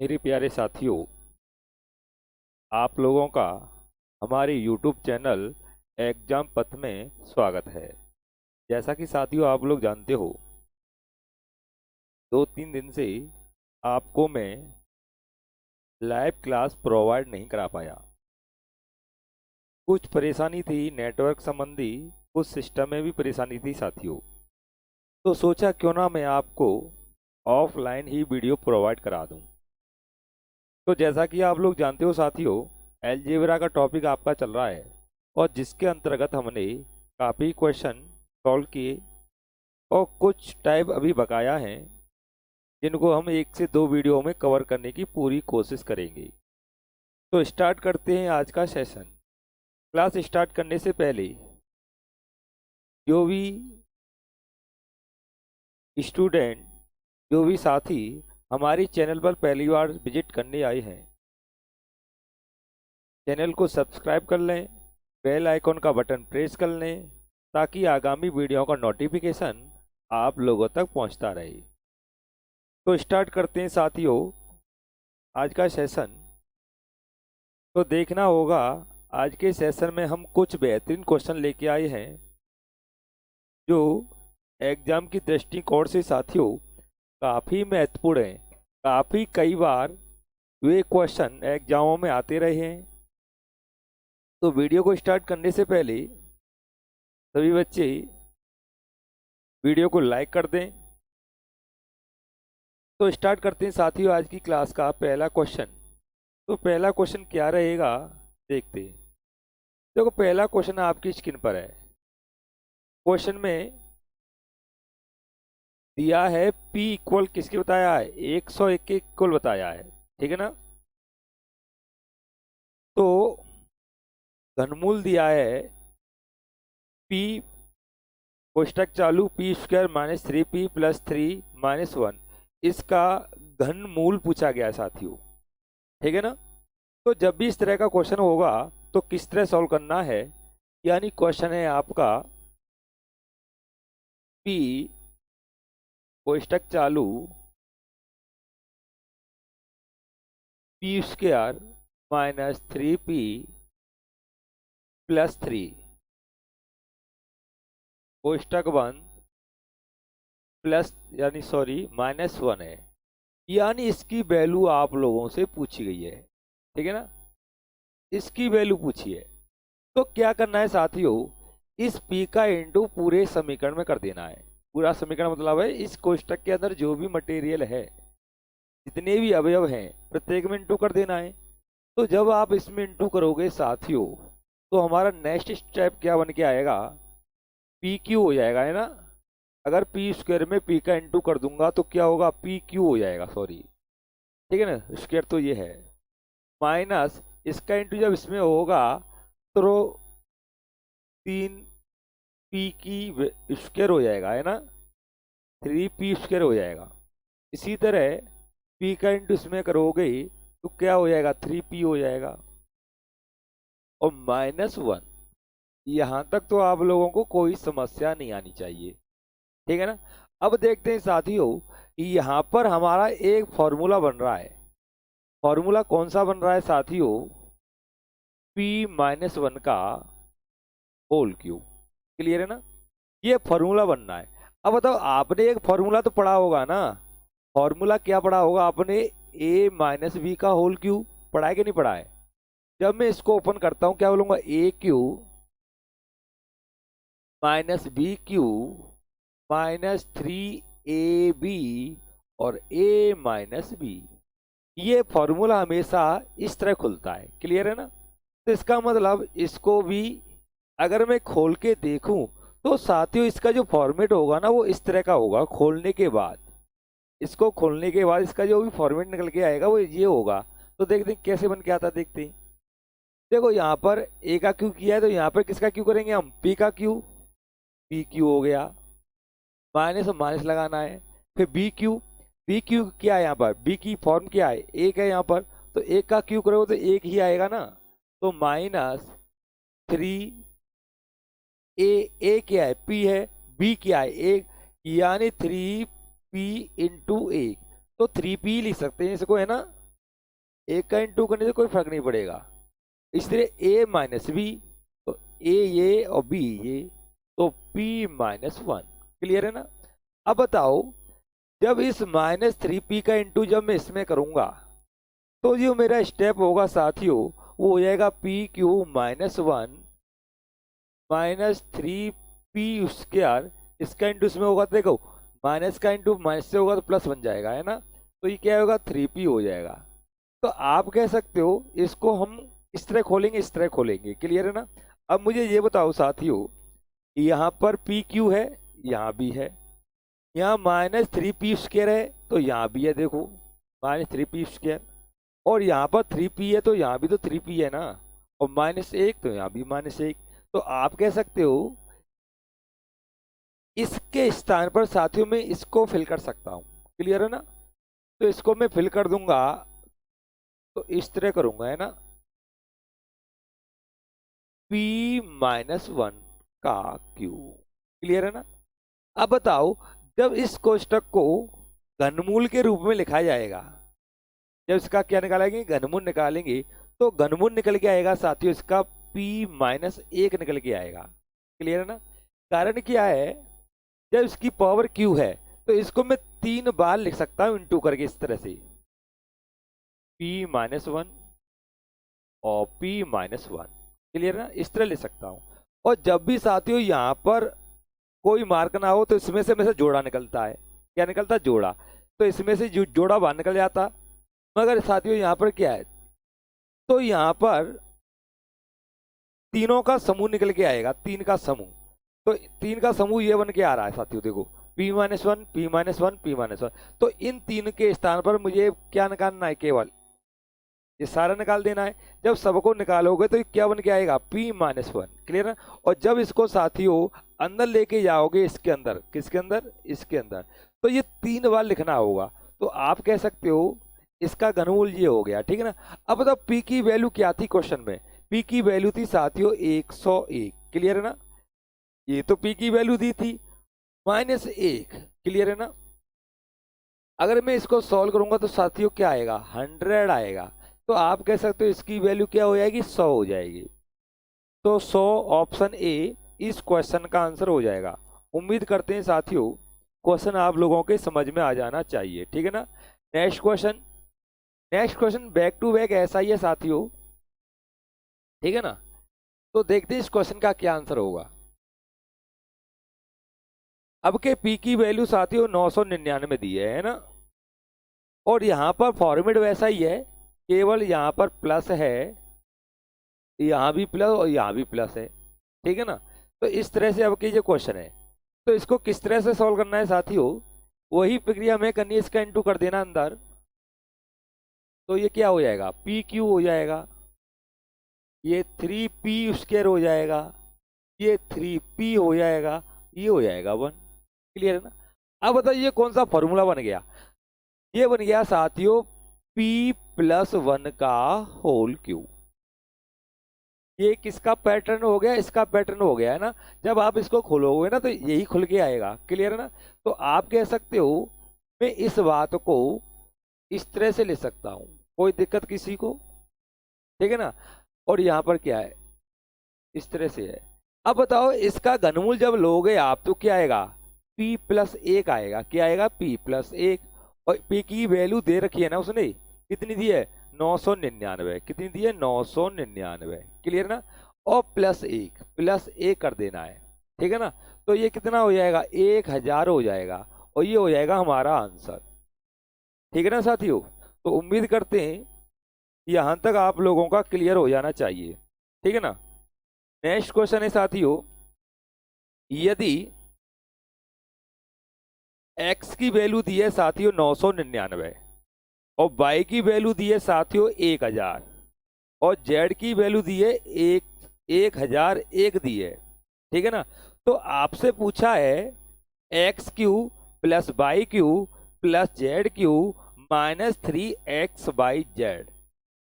मेरे प्यारे साथियों, आप लोगों का हमारे YouTube चैनल एग्जाम पथ में स्वागत है। जैसा कि साथियों आप लोग जानते हो, 2-3 दिन से आपको मैं लाइव क्लास प्रोवाइड नहीं करा पाया। कुछ परेशानी थी नेटवर्क संबंधी, कुछ सिस्टम में भी परेशानी थी साथियों। तो सोचा क्यों ना मैं आपको ऑफलाइन ही वीडियो प्रोवाइड करा दूं। तो जैसा कि आप लोग जानते हो साथियों, अलजेब्रा का टॉपिक आपका चल रहा है और जिसके अंतर्गत हमने काफ़ी क्वेश्चन सॉल्व किए और कुछ टाइप अभी बकाया हैं जिनको हम 1 से 2 वीडियो में कवर करने की पूरी कोशिश करेंगे। तो स्टार्ट करते हैं आज का सेशन। क्लास स्टार्ट करने से पहले जो भी स्टूडेंट, जो भी साथी हमारे चैनल पर पहली बार विजिट करने आए हैं, चैनल को सब्सक्राइब कर लें, बेल आइकॉन का बटन प्रेस कर लें ताकि आगामी वीडियो का नोटिफिकेशन आप लोगों तक पहुंचता रहे। तो स्टार्ट करते हैं साथियों आज का सेशन। तो देखना होगा, आज के सेशन में हम कुछ बेहतरीन क्वेश्चन लेके आए हैं जो एग्जाम की दृष्टिकोण से साथियों काफ़ी महत्वपूर्ण हैं। काफ़ी कई बार वे क्वेश्चन एग्जामों में आते रहे हैं। तो वीडियो को स्टार्ट करने से पहले सभी बच्चे वीडियो को लाइक कर दें। तो स्टार्ट करते हैं साथियों आज की क्लास का पहला क्वेश्चन। तो पहला क्वेश्चन क्या रहेगा देखते हैं। देखो, पहला क्वेश्चन आपकी स्क्रीन पर है। क्वेश्चन में दिया है P इक्वल किसके बताया है, 101 के इक्वल बताया है, ठीक है ना। तो घनमूल दिया है P, कोष्टक चालू P square minus 3P plus 3 minus 1, इसका घनमूल पूछा गया है साथियों, ठीक है ना। तो जब भी इस तरह का क्वेश्चन होगा तो किस तरह सॉल्व करना है, यानी क्वेश्चन है आपका P कोष्टक चालू P square minus 3P plus 3 कोष्टक बंद प्लस माइनस 1 है, यानी इसकी वैल्यू आप लोगों से पूछी गई है, ठीक है ना। इसकी वैल्यू पूछी है तो क्या करना है साथियों, इस P का इंटू पूरे समीकरण में कर देना है। पूरा समीकरण मतलब है इस कोष्टक के अंदर जो भी मटेरियल है, जितने भी अवयव हैं, प्रत्येक में इंटू कर देना है। तो जब आप इसमें इंटू करोगे साथियों तो हमारा नेक्स्ट स्टेप क्या बन के आएगा, पी क्यू हो जाएगा, है ना। अगर पी स्क्वायर में पी का इंटू कर दूंगा तो क्या होगा, पी क्यू हो जाएगा, ठीक है ना। स्क्वायर तो ये है माइनस इसका इंटू जब इसमें होगा तो 3P की स्क्वायर हो जाएगा, है ना, 3P स्क्वायर हो जाएगा। इसी तरह P का इंटू इसमें करोगे तो क्या हो जाएगा, 3P हो जाएगा और माइनस 1। यहाँ तक तो आप लोगों को कोई समस्या नहीं आनी चाहिए, ठीक है ना। अब देखते हैं साथियों, यहाँ पर हमारा एक फॉर्मूला बन रहा है। फॉर्मूला कौन सा बन रहा है साथियों, P-1 का होल क्यूब, क्लियर है ना। ये फॉर्मूला बनना है। अब बताओ, आपने एक फॉर्मूला तो पढ़ा होगा ना। फॉर्मूला क्या पढ़ा होगा आपने, A-B का होल क्यूब पढ़ा है कि नहीं पढ़ा है। जब मैं इसको ओपन करता हूं क्या बोलूंगा, A cube minus B cube minus 3AB और A माइनस बी। ये फॉर्मूला हमेशा इस तरह खुलता है, क्लियर है ना। तो इसका मतलब इसको भी अगर मैं खोल के देखूं तो साथियों इसका जो फॉर्मेट होगा ना वो इस तरह का होगा। खोलने के बाद, इसको खोलने के बाद इसका जो भी फॉर्मेट निकल के आएगा वो ये होगा। तो देखते हैं कैसे बन के आता, देखते हैं। देखो, यहाँ पर ए का क्यू किया है तो यहाँ पर किसका क्यू करेंगे हम, पी का क्यू, पी क्यू हो गया, माइनस और माइनस लगाना है। फिर बी क्यू क्या है, यहाँ पर बी की फॉर्म क्या है, एक है यहाँ पर, तो एक का क्यू करोगे तो एक ही आएगा ना। तो माइनस 3 ए क्या है, पी है, बी क्या है, एक, यानी 3P इंटू एक, तो 3P लिख सकते हैं इसको, है ना। एक का इंटू करने से कोई फर्क नहीं पड़ेगा। इस तरह a माइनस बी, तो a ये और b ये, तो p माइनस वन। क्लियर है ना? अब बताओ, जब इस -3p का इंटू जब मैं इसमें करूंगा तो जो मेरा स्टेप होगा साथियों वो हो जाएगा P Q minus one minus 3p square, इसका इंटू इसमें होगा तो देखो माइनस का इंटू माइनस से होगा तो प्लस बन जाएगा, है ना? तो ये क्या होगा 3p हो जाएगा। तो आप कह सकते हो इसको हम इस तरह खोलेंगे, इस तरह खोलेंगे। क्लियर है ना? अब मुझे ये बताओ साथियों, यहाँ पर पी क्यू है, यहाँ भी है, यहाँ -3p स्क्वायर है तो यहाँ भी है, देखो -3p स्क्वायर, और यहाँ पर 3p है तो यहाँ भी तो 3p है ना, और -1 तो यहाँ भी -1। तो आप कह सकते हो इसके स्थान पर साथियों में इसको फिल कर सकता हूँ। क्लियर है ना? तो इसको मैं फिल कर दूंगा, तो इस तरह करूंगा, है ना, p माइनस वन का क्यू। क्लियर है ना? अब बताओ, जब इस कोष्टक को घनमूल के रूप में लिखा जाएगा, जब इसका क्या निकालेंगे, घनमूल निकालेंगे, तो घनमूल निकल के आएगा साथियों इसका p माइनस एक निकल के आएगा। क्लियर है ना? कारण क्या है, जब इसकी पावर q है तो इसको मैं 3 बार लिख सकता हूं इंटू करके, इस तरह से p माइनस वन और p माइनस वन। क्लियर है ना? इस तरह लिख सकता हूं। और जब भी साथियों यहाँ पर कोई मार्क ना हो तो इसमें से जोड़ा निकलता है। क्या निकलता है? जोड़ा। तो इसमें से जोड़ा बाहर निकल जाता, मगर साथियों यहाँ पर क्या है, तो यहाँ पर तीनों का समूह निकल के आएगा, 3 का समूह। तो 3 का समूह ये बन के आ रहा है साथियों, देखो p minus one, p minus one, p minus one. तो इन 3 के स्थान पर मुझे क्या निकालना है, केवल ये सारा निकाल देना है। जब सबको निकालोगे तो क्या बन के आएगा, p माइनस वन। क्लियर है? और जब इसको साथियों अंदर लेके जाओगे, इसके अंदर, किसके अंदर, इसके अंदर, तो ये 3 बार लिखना होगा। तो आप कह सकते हो इसका घनमूल ये हो गया। ठीक है ना? अब बताओ p की वैल्यू क्या थी क्वेश्चन में, p की वैल्यू थी साथियों 101। क्लियर है ना? ये तो p की वैल्यू दी थी -1। क्लियर है ना? अगर मैं इसको सॉल्व करूंगा तो साथियों क्या आएगा, 100 आएगा। तो आप कह सकते हो इसकी वैल्यू क्या हो जाएगी, 100 हो जाएगी। तो 100 ऑप्शन ए इस क्वेश्चन का आंसर हो जाएगा। उम्मीद करते हैं साथियों क्वेश्चन आप लोगों के समझ में आ जाना चाहिए। ठीक है ना? Next question, next question back to back ऐसा ही है साथियों। ठीक है ना? तो देखते हैं इस क्वेश्चन का क्या आंसर होगा। अब के पी की वैल्यू साथियों 999 दी है ना, और यहाँ पर फॉर्मेट वैसा ही है, केवल यहाँ पर प्लस है, यहाँ भी प्लस और यहाँ भी प्लस है। ठीक है ना? तो इस तरह से अब की जो क्वेश्चन है, तो इसको किस तरह से सॉल्व करना है साथियों, वही प्रक्रिया हमें करनी है। इसका इंटू कर देना अंदर, तो ये क्या हो जाएगा, पी क्यू हो जाएगा, ये 3p स्क्वायर हो जाएगा, ये 3p हो जाएगा, ये हो जाएगा 1। क्लियर है ना? अब बताइए ये कौन सा फॉर्मूला बन गया, ये बन गया साथियों p प्लस वन का होल क्यूब। ये किसका पैटर्न हो गया, इसका पैटर्न हो गया, है ना? जब आप इसको खोलोगे ना तो यही खुल के आएगा। क्लियर है ना? तो आप कह सकते हो मैं इस बात को इस तरह से ले सकता हूं, कोई दिक्कत किसी को? ठीक है ना? और यहाँ पर क्या है, इस तरह से है। अब बताओ इसका घनमूल जब लोगे आप तो क्या आएगा, p प्लस एक आएगा। क्या आएगा, p प्लस एक। और p की वैल्यू दे रखी है ना उसने, कितनी दी है, 999। कितनी दी है, 999। क्लियर ना? और प्लस एक कर देना है। ठीक है ना? तो ये कितना हो जाएगा, 1000 हो जाएगा, और ये हो जाएगा हमारा आंसर। ठीक है ना साथियों? तो उम्मीद करते हैं यहां तक आप लोगों का क्लियर हो जाना चाहिए। ठीक है ना? नेक्स्ट क्वेश्चन है साथियों, यदि x की वैल्यू दी है साथियों 999, और y की वैल्यू दी है साथियों 1000, और z की वैल्यू दी है 1001 दी है। ठीक है ना? तो आपसे पूछा है x cube plus Y cube plus Z cube minus 3x/z,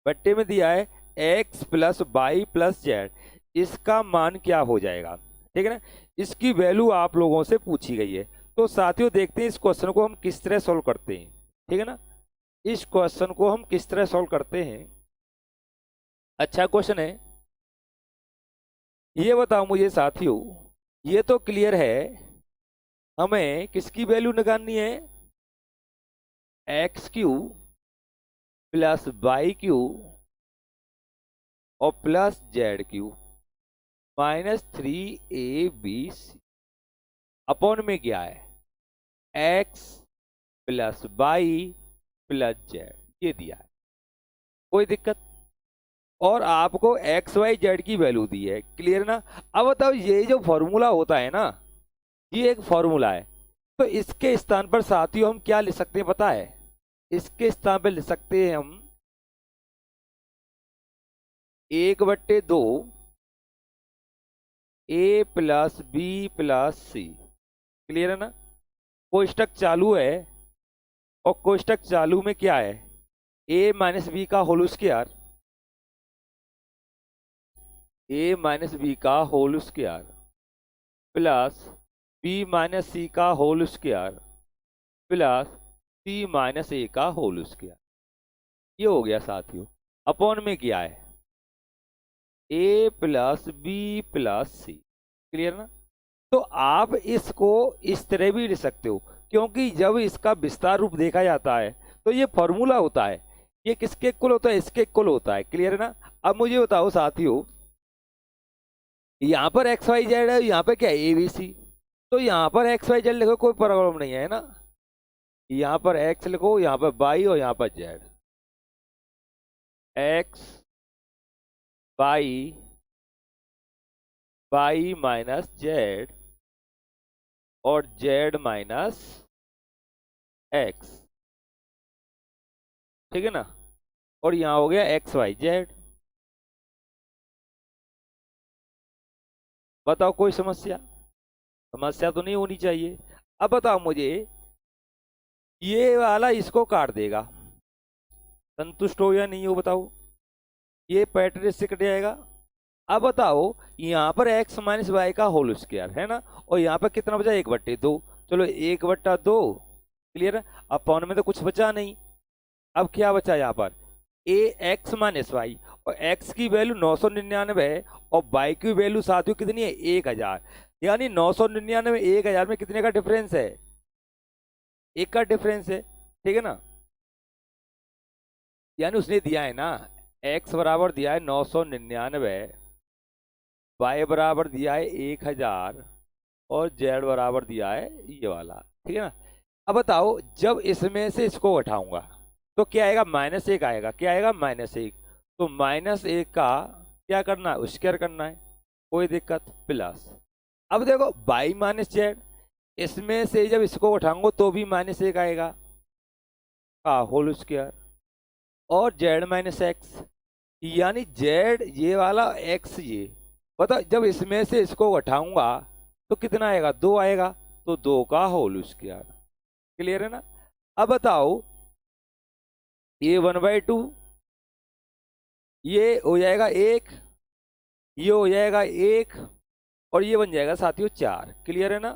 बट्टे में दिया है x plus Y plus z, इसका मान क्या हो जाएगा। ठीक है ना? इसकी वैल्यू आप लोगों से पूछी गई है। तो साथियों देखते हैं इस क्वेश्चन को हम किस तरह सोल्व करते हैं। ठीक है ना? इस क्वेश्चन को हम किस तरह सॉल्व करते हैं। अच्छा क्वेश्चन है, ये बताओ मुझे साथियों, ये तो क्लियर है, हमें किसकी वैल्यू निकालनी है, x cube plus Y cube और plus Z cube -3ab upon में क्या है, X plus Y plus Z, ये दिया है, कोई दिक्कत। और आपको एक्स वाई जेड की वैल्यू दी है, क्लियर ना। अब बताओ ये जो फॉर्मूला होता है ना, ये एक फॉर्मूला है, तो इसके स्थान पर साथियों हम क्या लिख सकते हैं पता है, इसके स्थान पर लिख सकते हैं हम 1/2 ए plus B plus C, clear है ना। कोष्टक चालू है और कोष्टक चालू में क्या है, ए माइनस बी का whole square, A minus B का whole square plus B minus C का whole square plus C minus A का होल स्क्वायर, ये हो गया साथियों। अपॉन में क्या है, ए plus B plus C, clear ना। तो आप इसको इस तरह भी लिख सकते हो, क्योंकि जब इसका विस्तार रूप देखा जाता है तो ये फॉर्मूला होता है, ये किसके इक्वल होता है, इसके इक्वल होता है, क्लियर है ना। अब मुझे बताओ साथियों, यहाँ पर एक्स वाई जेड है, यहाँ पे क्या है ए बी सी, तो यहाँ पर एक्स वाई जेड लिखो, कोई प्रॉब्लम नहीं है ना। यहाँ पर एक्स लिखो, यहाँ पर वाई और यहाँ पर z, x y y minus z और जेड माइनस एक्स, ठीक है ना। और यहाँ हो गया एक्स वाई जेड। बताओ कोई समस्या, समस्या तो नहीं होनी चाहिए। अब बताओ मुझे, ये वाला इसको काट देगा, संतुष्ट हो या नहीं हो बताओ, ये पैटर्न से कट जाएगा। अब बताओ यहाँ पर x माइनस वाई का होल स्क्वायर है ना, और यहाँ पर कितना बचा 1/2, चलो 1/2, क्लियर है। अपॉन में तो कुछ बचा नहीं, अब क्या बचा यहाँ पर ए एक्स माइनस वाई, और x की वैल्यू 999 है और y की वैल्यू साथियों कितनी है 1000, यानी 999 1000 में कितने का डिफरेंस है, 1 का डिफरेंस है, ठीक है ना। यानी उसने दिया है ना, x बराबर दिया है 999, y बराबर दिया है 1000 और z बराबर दिया है ये वाला, ठीक है ना। अब बताओ जब इसमें से इसको उठाऊंगा तो क्या आएगा, -1 आएगा, क्या आएगा -1, तो -1 का क्या करना है, स्क्वायर करना है, कोई दिक्कत, प्लस। अब देखो y माइनस जेड, इसमें से जब इसको उठाऊंगा तो भी -1 आएगा का होल स्क्वायर और z माइनस एक्स, यानी z ये वाला x ये, बताओ जब इसमें से इसको उठाऊंगा तो कितना आएगा, 2 आएगा, तो 2 का होल स्क्वायर, क्लियर है ना। अब बताओ ये 1/2, ये हो जाएगा 1, ये हो जाएगा 1 और ये बन जाएगा साथियों 4, क्लियर है ना।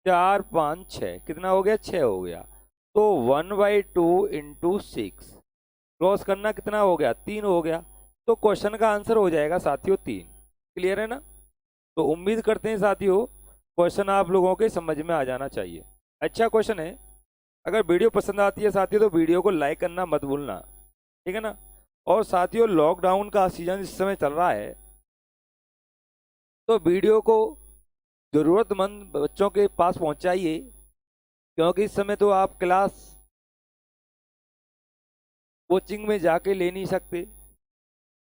4 5 6 कितना हो गया, 6 हो गया, तो 1/2 इंटू 6 क्रॉस करना कितना हो गया, 3 हो गया, तो क्वेश्चन का आंसर हो जाएगा साथियों 3, क्लियर है ना। तो उम्मीद करते हैं साथियों क्वेश्चन आप लोगों के समझ में आ जाना चाहिए। अच्छा क्वेश्चन है, अगर वीडियो पसंद आती है साथियों तो वीडियो को लाइक करना मत भूलना, ठीक है ना। और साथियों लॉकडाउन का सीजन इस समय चल रहा है, तो वीडियो को ज़रूरतमंद बच्चों के पास पहुंचाइए, क्योंकि इस समय तो आप क्लास कोचिंग में जाके ले नहीं सकते,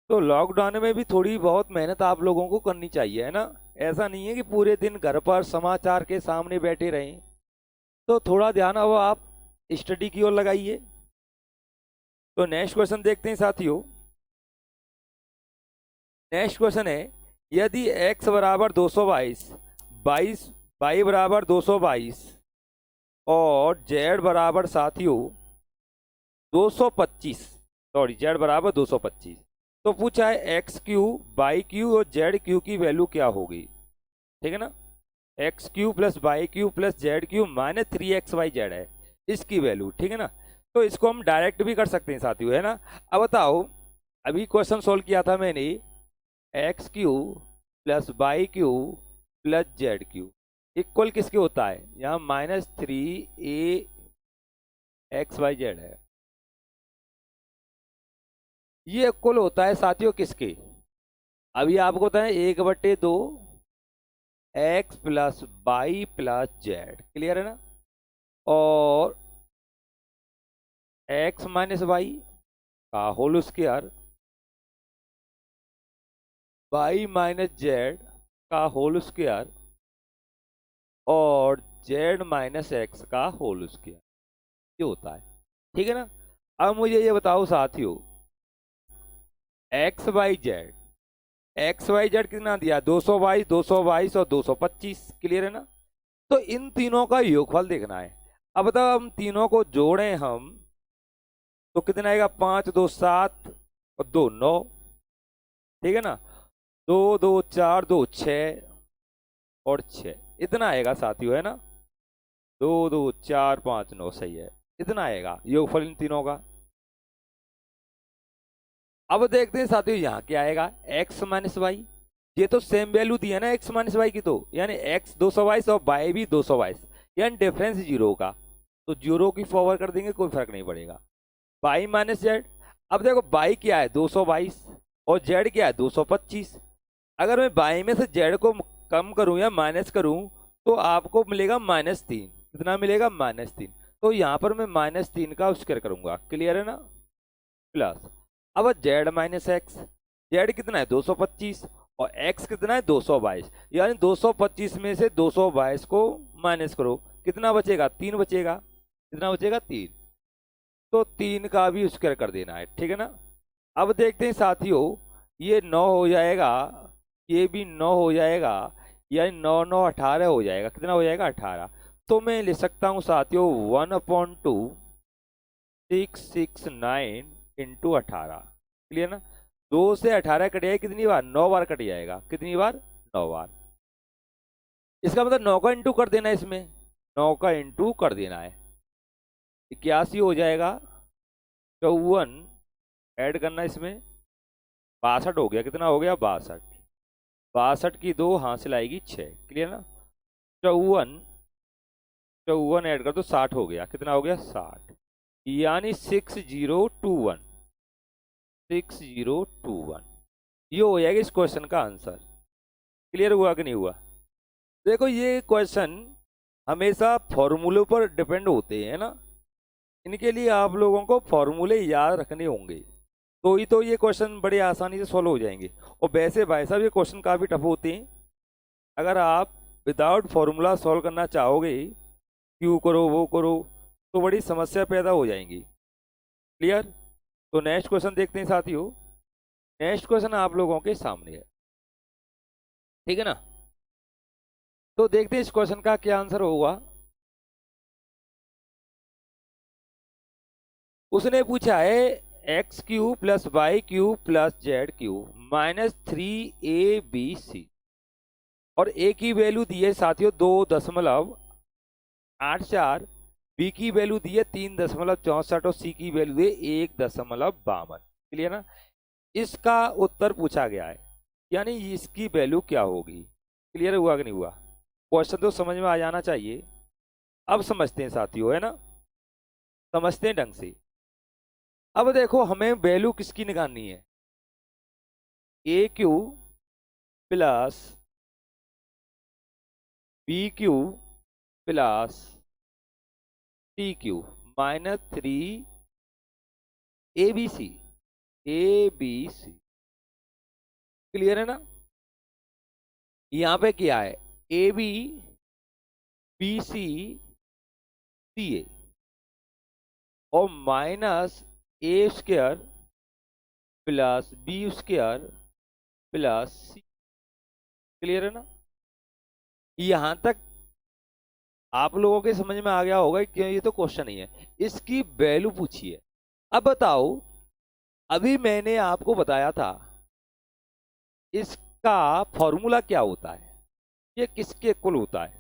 तो लॉकडाउन में भी थोड़ी बहुत मेहनत आप लोगों को करनी चाहिए, है ना। ऐसा नहीं है कि पूरे दिन घर पर समाचार के सामने बैठे रहें, तो थोड़ा ध्यान अब आप स्टडी की ओर लगाइए। तो नेक्स्ट क्वेश्चन देखते हैं साथियों। नेक्स्ट क्वेश्चन है, यदि x बराबर 222, y बराबर 222 और z बराबर साथियों 225, सॉरी z बराबर 225, तो पूछा है एक्स क्यू वाई क्यू और जेड क्यू की वैल्यू क्या होगी, ठीक है ना। X cube plus Y cube plus Z cube -3xyz है इसकी वैल्यू, ठीक है ना। तो इसको हम डायरेक्ट भी कर सकते हैं साथियों, है ना। अब बताओ, अभी क्वेश्चन सोल्व किया था मैंने, x cube plus Y cube plus Z cube equal किसके होता है, यहाँ -3 AXYZ है। ये इक्वल होता है साथियों किसके, अभी आपको बताएं 1/2 x plus Y plus z, clear है ना। और एक्स माइनस वाई का whole square, y minus z का होल स्क्वायर और जेड माइनस एक्स का होल स्क्वायर, ये होता है, ठीक है ना। अब मुझे ये बताओ साथियों, एक्स वाई जेड कितना दिया, 222 222 और 225, क्लियर है ना। तो इन तीनों का योगफल देखना है। अब बताओ हम तीनों को जोड़ें हम तो कितना आएगा, 5 2 7 और 2 9, ठीक है ना। 2 2 4 2 6 और 6, इतना आएगा साथियों, है ना। 2 2 4 5 9, सही है, इतना आएगा योगफल इन तीनों का। अब देखते हैं साथियों यहाँ क्या आएगा, एक्स माइनस वाई, ये तो सेम वैल्यू दी है ना एक्स माइनस वाई की, तो यानी एक्स 222 और वाई भी 222, यानी डिफरेंस 0 का, तो 0 की फॉरवर्ड कर देंगे, कोई फर्क नहीं पड़ेगा। वाई माइनस जेड, अब देखो वाई क्या है 222 और जेड क्या है 225, अगर मैं वाई में से जेड को कम करूं या माइनस करूं तो आपको मिलेगा -3, कितना मिलेगा -3, तो यहाँ पर मैं -3 का स्क्वायर करूंगा, क्लियर है ना। प्लस अब जेड माइनस एक्स, जेड कितना है 225 और एक्स कितना है 222, यानी 225 में से 222 को माइनस करो, कितना बचेगा 3 बचेगा, कितना बचेगा 3, तो 3 का भी स्क्वायर कर देना है, ठीक है ना। अब देखते हैं साथियों, ये 9 हो जाएगा, ये भी 9 हो जाएगा, यानी 9 9 18 हो जाएगा, कितना हो जाएगा 18, तो मैं लिख सकता हूँ साथियों 1/2 669 इंटू 18, क्लियर ना। 2 से 18 कट जाएगा कितनी बार, 9 बार कट जाएगा, कितनी बार 9 बार, इसका मतलब 9 का इंटू कर देना है, इसमें 9 का इंटू कर देना है, 81 हो जाएगा, 54 ऐड करना इसमें, 62 हो गया, कितना हो गया 62, 62 की 2 हासिल आएगी 6, क्लियर ना। 54 ऐड कर दो 60 हो गया, कितना हो गया 60, यानी 6021, 6021, ये हो जाएगा इस क्वेश्चन का आंसर, क्लियर हुआ कि नहीं हुआ। देखो ये क्वेश्चन हमेशा फॉर्मूलों पर डिपेंड होते हैं ना, इनके लिए आप लोगों को फॉर्मूले याद रखने होंगे, तो ही तो ये क्वेश्चन बड़े आसानी से सॉल्व हो जाएंगे। और वैसे भाई साहब ये क्वेश्चन काफ़ी टफ होते हैं, अगर आप विदाउट फॉर्मूला सॉल्व करना चाहोगे, क्यों करो वो करो, तो बड़ी समस्या पैदा हो जाएंगी, क्लियर। तो नेक्स्ट क्वेश्चन देखते हैं साथियों, नेक्स्ट क्वेश्चन आप लोगों के सामने है, ठीक है ना। तो देखते हैं इस क्वेश्चन का क्या आंसर होगा। उसने पूछा है x cube plus Y cube plus Z cube -3ABC, और ए की वैल्यू दी है साथियों 2.84, बी की वैल्यू दी है 3.64 और सी की वैल्यू है 1.52, क्लियर ना। इसका उत्तर पूछा गया है, यानी इसकी वैल्यू क्या होगी, क्लियर हुआ कि नहीं हुआ। क्वेश्चन तो समझ में आ जाना चाहिए। अब समझते हैं साथियों, है ना, समझते हैं ढंग से। अब देखो हमें वैल्यू किसकी निकालनी है, A cube plus B cube plus T cube -3 ABC, clear है ना। यहाँ पे क्या है, AB BC CA और -A² plus B² plus C, clear है ना। यहां तक आप लोगों के समझ में आ गया होगा, क्यों ये तो क्वेश्चन ही है, इसकी वैल्यू पूछी है। अब बताओ, अभी मैंने आपको बताया था इसका फॉर्मूला क्या होता है, ये किसके इक्वल होता है,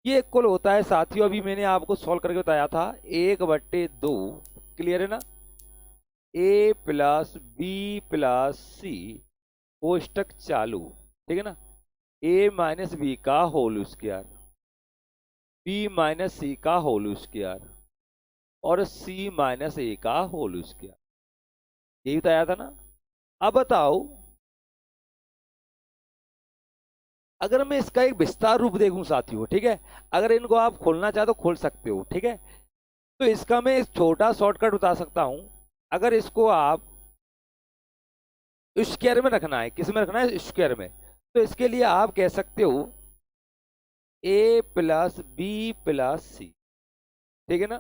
ये इक्वल होता है साथियों, अभी मैंने आपको सॉल्व करके बताया था 1/2 क्लियर है ना। ए प्लस बी प्लस सी कोष्टक चालू, ठीक है ना। ए माइनस बी का whole square, B minus C का होल स्क्वायर और सी माइनस ए का होल स्क्वायर, यही बताया था ना। अब बताओ, अगर मैं इसका एक विस्तार रूप देखूं साथियों, ठीक है, अगर इनको आप खोलना चाहे तो खोल सकते हो, ठीक है। तो इसका मैं एक छोटा शॉर्टकट बता सकता हूं। अगर इसको आप स्क्वायर में रखना है, किस में रखना है, स्क्वायर में, तो इसके लिए आप कह सकते हो A plus B plus C, ठीक है ना।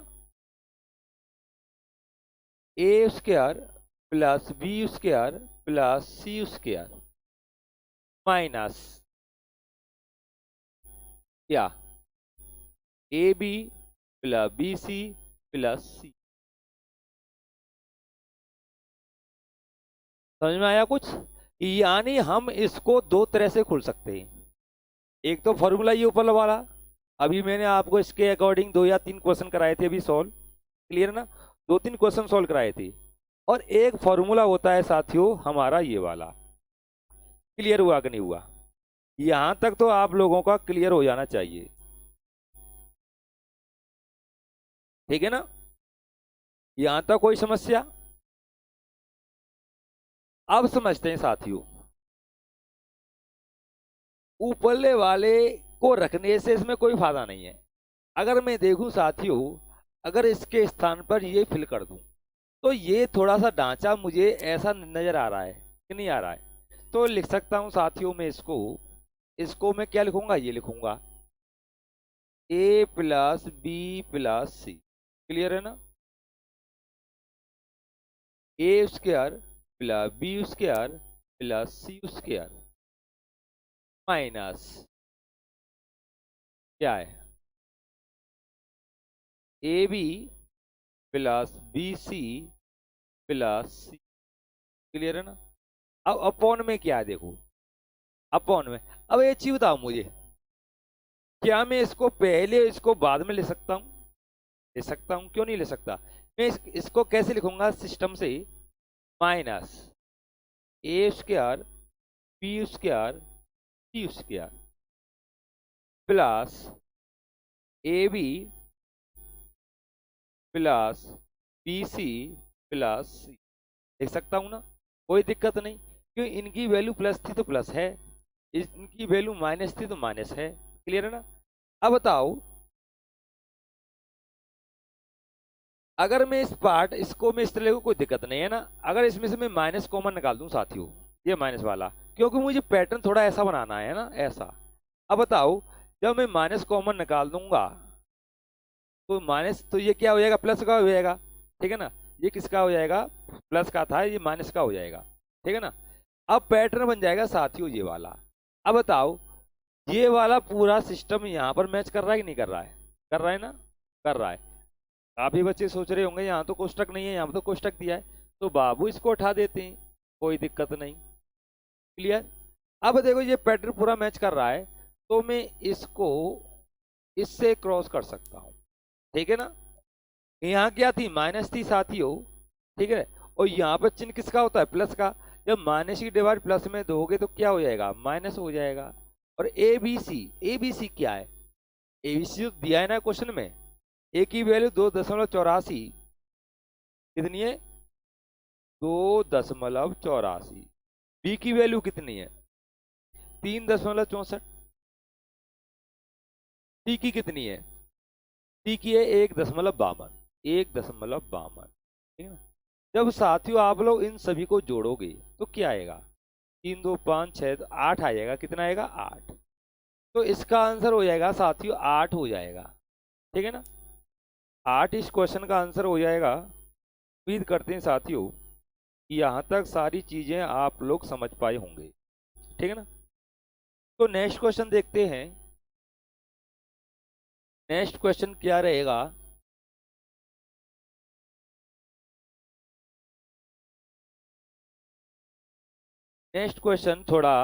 A square plus B square plus C square minus क्या, A B plus B C plus C. समझ में आया कुछ। यानी हम इसको दो तरह से खोल सकते हैं। एक तो फॉर्मूला ये ऊपर वाला, अभी मैंने आपको इसके अकॉर्डिंग 2 या 3 क्वेश्चन कराए थे अभी सॉल्व, क्लियर ना, 2-3 क्वेश्चन सॉल्व कराए थे। और एक फॉर्मूला होता है साथियों हमारा ये वाला। क्लियर हुआ कि नहीं हुआ, यहां तक तो आप लोगों का क्लियर हो जाना चाहिए, ठीक है ना। यहां तक कोई समस्या। अब समझते हैं साथियों, ऊपरले वाले को रखने से इसमें कोई फायदा नहीं है। अगर मैं देखूं साथियों, अगर इसके स्थान पर ये फिल कर दूं, तो ये थोड़ा सा ढांचा मुझे ऐसा नजर आ रहा है कि नहीं आ रहा है। तो लिख सकता हूं साथियों मैं इसको, इसको मैं क्या लिखूंगा, ये लिखूंगा A plus B plus C, clear है ना। A square plus B square plus C square minus क्या है, A B plus B C plus C, clear है ना। अब अपॉन में क्या है देखो, अपॉन में, अब ये चीज बताओ मुझे, क्या मैं इसको पहले इसको बाद में ले सकता हूं, ले सकता हूं, क्यों नहीं ले सकता। मैं इसको कैसे लिखूंगा सिस्टम से, minus A square B square C square plus A B plus B C plus C, लिख सकता हूं ना, कोई दिक्कत नहीं। क्यों, इनकी वैल्यू प्लस थी तो प्लस है, इनकी वैल्यू माइनस थी तो माइनस है, क्लियर है ना। अब बताओ, अगर मैं इस पार्ट इसको मैं इस तरह को कोई दिक्कत नहीं है ना। अगर इसमें से मैं माइनस कॉमन निकाल दूं साथियों, ये माइनस वाला, क्योंकि मुझे पैटर्न थोड़ा ऐसा बनाना है ना, ऐसा। अब बताओ, जब मैं माइनस कॉमन निकाल दूंगा तो माइनस, तो ये क्या हो जाएगा, प्लस का हो जाएगा, ठीक है ना। ये किसका हो जाएगा, प्लस का था, ये माइनस का हो जाएगा, ठीक है ना। अब पैटर्न बन जाएगा साथियों ये वाला। अब बताओ, ये वाला पूरा सिस्टम यहाँ पर मैच कर रहा है कि नहीं कर रहा है, कर रहा है ना, कर रहा है। काफी बच्चे सोच रहे होंगे यहाँ तो कोष्टक नहीं है, यहाँ पर तो कोष्टक दिया है, तो बाबू इसको उठा देते हैं, कोई दिक्कत नहीं, क्लियर। अब देखो ये पैटर्न पूरा मैच कर रहा है, तो मैं इसको इससे क्रॉस कर सकता हूँ, ठीक है ना। यहाँ क्या थी, माइनस थी साथियों, ठीक है। और यहाँ पर चिन्ह किसका होता है, प्लस का। जब माइनस की डिवाइड प्लस में दोगे तो क्या हो जाएगा, माइनस हो जाएगा। और ए बी सी क्या है, ए बी सी दिया है ना क्वेश्चन में। ए की वैल्यू 2.84, कितनी है, 2.84। बी की वैल्यू कितनी है, 3.64। सी की कितनी है, सी की है 1.52, 1.52, ठीक है ना। जब साथियों आप लोग इन सभी को जोड़ोगे तो क्या आएगा, 3, 2, 5, 6 तो 8 आ जाएगा, कितना आएगा, 8। तो इसका आंसर हो जाएगा साथियों 8 हो जाएगा, ठीक है ना। 8 इस क्वेश्चन का आंसर हो जाएगा। उम्मीद करते हैं साथियों कि यहाँ तक सारी चीजें आप लोग समझ पाए होंगे, ठीक है ना। तो नेक्स्ट क्वेश्चन देखते हैं। नेक्स्ट क्वेश्चन क्या रहेगा, नेक्स्ट क्वेश्चन थोड़ा,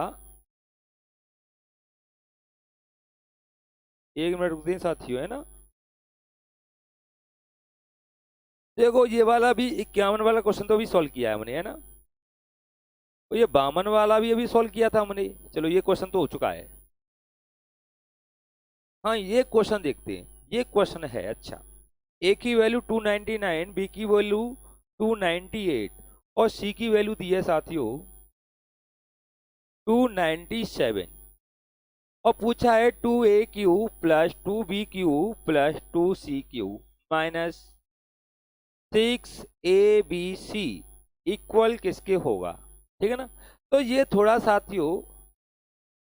1 मिनट रुकते हैं साथियों, है ना। देखो ये वाला भी 51 वाला क्वेश्चन तो अभी सॉल्व किया है हमने, है ना। तो ये 52 वाला भी अभी सॉल्व किया था हमने। चलो ये क्वेश्चन तो हो चुका है। हाँ ये क्वेश्चन देखते हैं। ये क्वेश्चन है, अच्छा, ए की वैल्यू 299, बी की वैल्यू 298 और सी की वैल्यू दी है साथियों 297 और पूछा है 2a³ plus 2b³ plus 2c³ minus 6abc equal किसके होगा, ठीक है ना। तो ये थोड़ा साथियों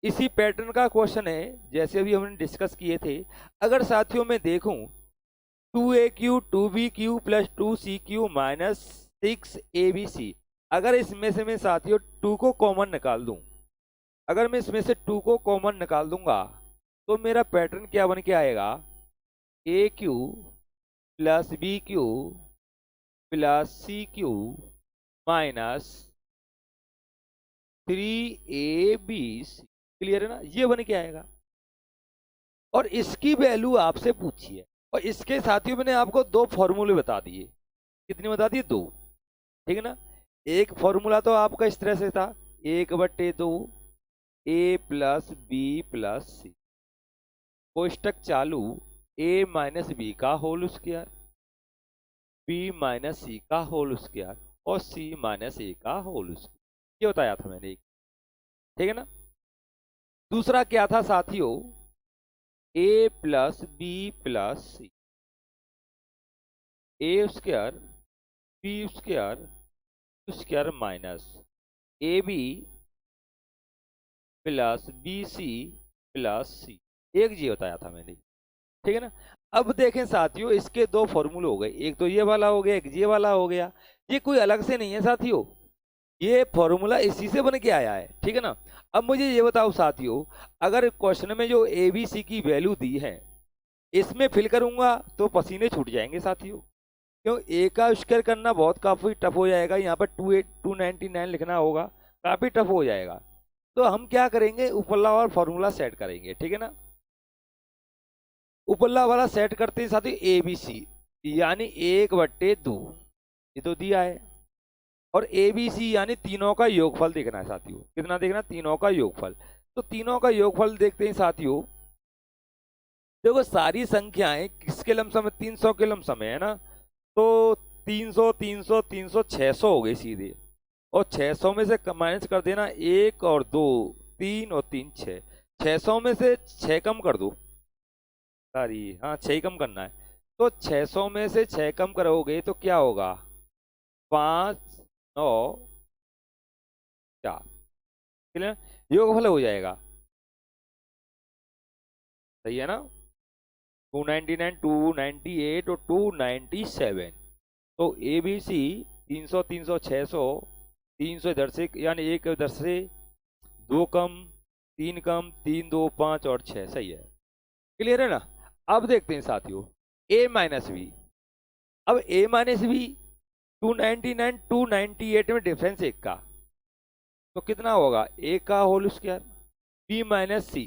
इसी पैटर्न का क्वेश्चन है जैसे अभी हमने डिस्कस किए थे। अगर साथियों मैं देखूं 2a³ 2b³ plus 2c³ minus 6abc, अगर इसमें से मैं साथियों 2 को कॉमन निकाल दूं, अगर मैं इसमें से 2 को कॉमन निकाल दूंगा तो मेरा पैटर्न क्या बन के आएगा, a³ plus b³ plus c³ minus 3abc। Clear है ना, ये बन के आएगा। और इसकी वैल्यू आपसे पूछी है और इसके साथियों मैंने आपको 2 फॉर्मूले बता दिए। कितने बता दिए, 2, ठीक है ना। एक फॉर्मूला तो आपका इस तरह से था, 1/2 a plus B plus C कोष्टक चालू a माइनस बी का whole square, b minus C का होल स्क्वायर और c माइनस ए का होल स्क्वायर, ये बताया था मैंने, ठीक है ना। दूसरा क्या था साथियों, a plus B plus C, A square B square square minus A B plus B C plus C, एक जी बताया था मैंने, ठीक है ना। अब देखें साथियों इसके 2 फॉर्मूले हो गए, एक तो ये वाला हो गया, एक ये वाला हो गया। ये कोई अलग से नहीं है साथियों, ये फॉर्मूला इसी से बन के आया है, ठीक है ना। अब मुझे ये बताओ साथियों, अगर क्वेश्चन में जो ए बी सी की वैल्यू दी है इसमें फिल करूंगा तो पसीने छूट जाएंगे साथियों, क्यों, ए का स्क्वायर करना बहुत काफी टफ हो जाएगा, यहाँ पर 299 लिखना होगा, काफी टफ हो जाएगा। तो हम क्या करेंगे, ऊपरला वाला फॉर्मूला सेट करेंगे, ठीक है ना। ऊपरला वाला सेट करते हैं साथियों ए बी सी, यानी 1/2 ये तो दिया है, और ए बी सी यानी तीनों का योगफल देखना है साथियों। कितना देखना, तीनों का योगफल। तो तीनों का योगफल देखते हैं साथियों। देखो सारी संख्याएं किसके लमसम है, 300 के लमसम है ना। तो 300 300 300 600 हो गई सीधे, और 600 में से माइनस कर देना 1 और 2 3 और 3 6, 600 में से 6 कम कर दो, सारी, हाँ 6 कम करना है। तो 600 में से 6 कम करोगे तो क्या होगा, 5 9 4, क्लियर, योगफल हो जाएगा, सही है ना। 299 298 और 297, तो ए बी सी 300 300 600, 300 इधर से यानी एक इधर से, 2 कम 3 कम 3 2 5 और 6, सही है, क्लियर है ना। अब देखते हैं साथियों a माइनस बी। अब a माइनस बी 299 298 में डिफरेंस एक का, तो कितना होगा, a का होल स्क्वायर, b माइनस सी,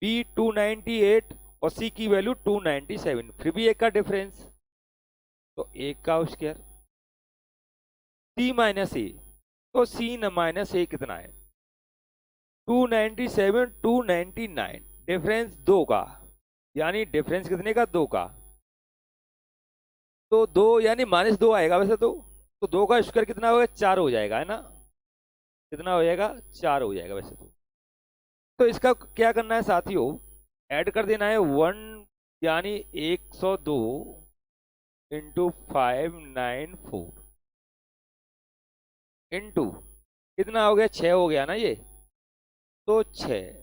b 298 और c की वैल्यू 297, फिर भी एक का डिफरेंस, तो एक का स्क्वायर, c माइनस ए, तो c न माइनस ए कितना है, 297 299, डिफरेंस 2 का, यानी डिफरेंस कितने का, 2 का, तो 2 यानी -2 आएगा वैसे तो 2 का स्क्वायर कितना होगा, 4 हो जाएगा, है ना। कितना हो जाएगा, 4 हो जाएगा वैसे तो इसका क्या करना है साथियों, ऐड कर देना है 1, यानी 102 इंटू 594 इंटू कितना हो गया, 6 हो गया ना ये, तो 6,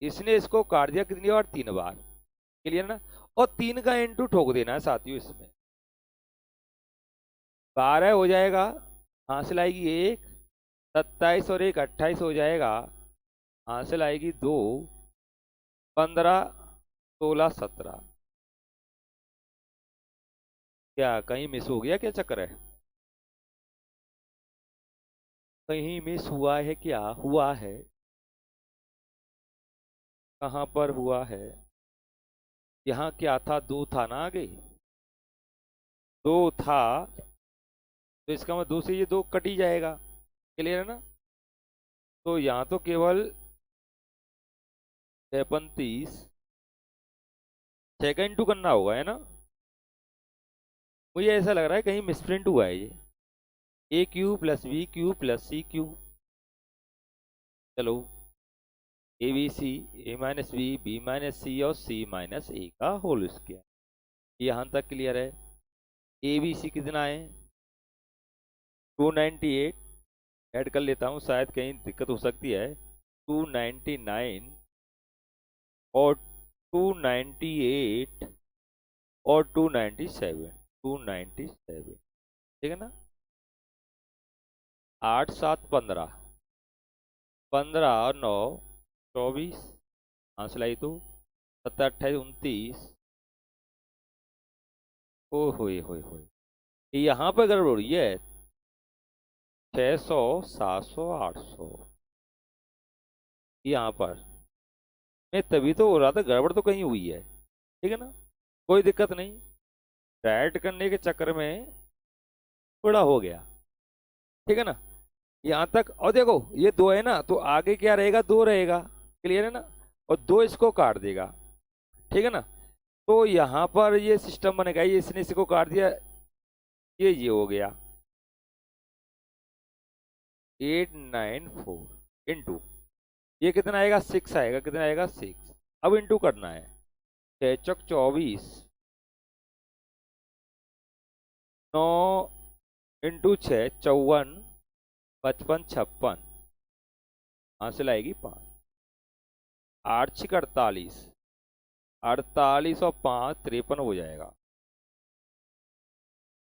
इसने इसको काट दिया कितनी बार, 3 बार, क्लियर ना। और 3 का इंटू ठोक देना है साथियों, इसमें 12 हो जाएगा, हासिल आएगी 1, 27 और 1 28 हो जाएगा, हासिल आएगी 2, 15 16 17, क्या कहीं मिस हो गया, क्या चक्कर है, कहीं मिस हुआ है, क्या हुआ है, कहाँ पर हुआ है, यहाँ क्या था, 2 था ना आगे, 2 था, तो इसका मतलब 2 से ये 2 कट ही जाएगा। क्लियर है ना? तो यहाँ तो केवल 6 6 का इंटू करना होगा, है ना? मुझे ऐसा लग रहा है कहीं मिसप्रिंट हुआ है ये। A cube plus B cube plus C cube. चलो, A B C, A minus B, B minus C और सी माइनस ए का होल स्क्वायर। यहाँ तक क्लियर है? ए बी सी कितना है? 298। ऐड कर लेता हूँ, शायद कहीं दिक्कत हो सकती है। 299 और 298 और 297, 297, ठीक है ना? 8 7 15, 15 और 9 24, हाँ सिलाई तो 7 28 29। ओ होए होए होए, यहाँ पर गड़बड़ हुई है। 600 700 800 यहाँ पर मैं तभी तो हो रहा था गड़बड़ तो कहीं हुई है। ठीक है ना? कोई दिक्कत नहीं, डाइट करने के चक्कर में थोड़ा हो गया। ठीक है ना? यहाँ तक। और देखो ये 2 है ना, तो आगे क्या रहेगा? 2 रहेगा। क्लियर है ना? और 2 इसको काट देगा। ठीक है ना? तो यहाँ पर ये सिस्टम बनेगा, ये इसने इसको काट दिया, ये हो गया 894 इंटू, ये कितना आएगा? 6 आएगा। कितना आएगा? 6। अब इंटू करना है। 6 चौक 24, 9 इंटू 6 54, 55 56, हासिल आएगी 5। 8 6 48, 48 और 5 53 हो जाएगा।